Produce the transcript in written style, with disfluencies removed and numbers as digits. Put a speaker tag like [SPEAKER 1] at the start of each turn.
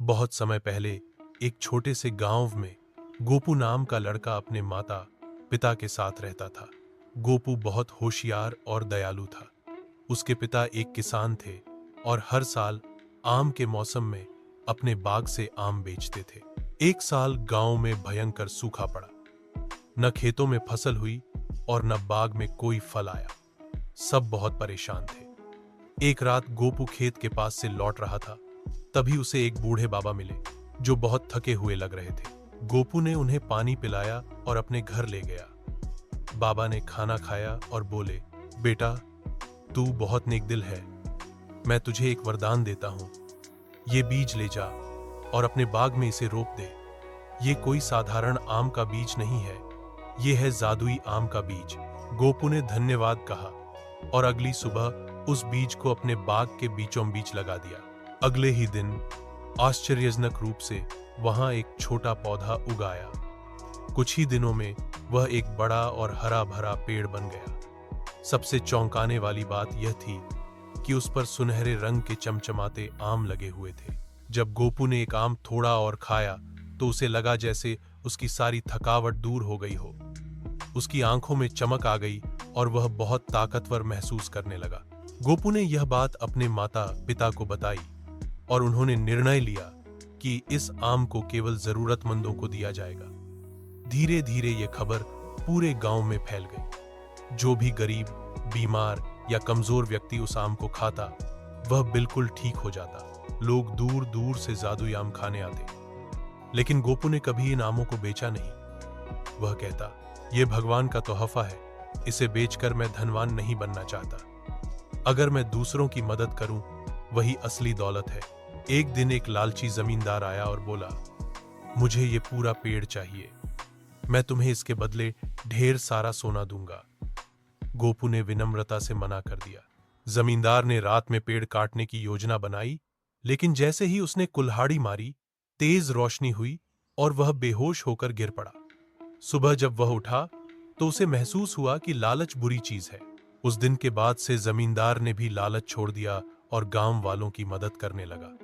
[SPEAKER 1] बहुत समय पहले एक छोटे से गांव में गोपू नाम का लड़का अपने माता पिता के साथ रहता था। गोपू बहुत होशियार और दयालु था। उसके पिता एक किसान थे और हर साल आम के मौसम में अपने बाग से आम बेचते थे। एक साल गांव में भयंकर सूखा पड़ा। न खेतों में फसल हुई और न बाग में कोई फल आया। सब बहुत परेशान थे। एक रात गोपू खेत के पास से लौट रहा था, तभी उसे एक बूढ़े बाबा मिले जो बहुत थके हुए लग रहे थे। गोपू ने उन्हें पानी पिलाया और अपने घर ले गया। बाबा ने खाना खाया और बोले, बेटा, तू बहुत नेक दिल है। मैं तुझे एक वरदान देता हूं। ये बीज ले जा और अपने बाग में इसे रोप दे। ये कोई साधारण आम का बीज नहीं है, ये है जादुई आम का बीज। गोपू ने धन्यवाद कहा और अगली सुबह उस बीज को अपने बाग के बीचों बीच लगा दिया। अगले ही दिन आश्चर्यजनक रूप से वहां एक छोटा पौधा उगाया। कुछ ही दिनों में वह एक बड़ा और हरा भरा पेड़ बन गया। सबसे चौंकाने वाली बात यह थी कि उस पर सुनहरे रंग के चमचमाते आम लगे हुए थे। जब गोपू ने एक आम थोड़ा और खाया तो उसे लगा जैसे उसकी सारी थकावट दूर हो गई हो। उसकी आंखों में चमक आ गई और वह बहुत ताकतवर महसूस करने लगा। गोपू ने यह बात अपने माता पिता को बताई और उन्होंने निर्णय लिया कि इस आम को केवल जरूरतमंदों को दिया जाएगा। धीरे धीरे यह खबर पूरे गांव में फैल गई। जो भी गरीब, बीमार या कमजोर व्यक्ति उस आम को खाता, वह बिल्कुल ठीक हो जाता। लोग दूर दूर से जादुई आम खाने आते। लेकिन गोपू ने कभी इन आमों को बेचा नहीं। वह कहता, यह भगवान का तोहफा है, इसे बेचकर मैं धनवान नहीं बनना चाहता। अगर मैं दूसरों की मदद करूं, वही असली दौलत है। एक दिन एक लालची जमींदार आया और बोला, मुझे ये पूरा पेड़ चाहिए। मैं तुम्हें इसके बदले ढेर सारा सोना दूंगा। गोपू ने विनम्रता से मना कर दिया। जमींदार ने रात में पेड़ काटने की योजना बनाई, लेकिन जैसे ही उसने कुल्हाड़ी मारी, तेज रोशनी हुई और वह बेहोश होकर गिर पड़ा। सुबह जब वह उठा तो उसे महसूस हुआ कि लालच बुरी चीज है। उस दिन के बाद से जमींदार ने भी लालच छोड़ दिया और गांव वालों की मदद करने लगा।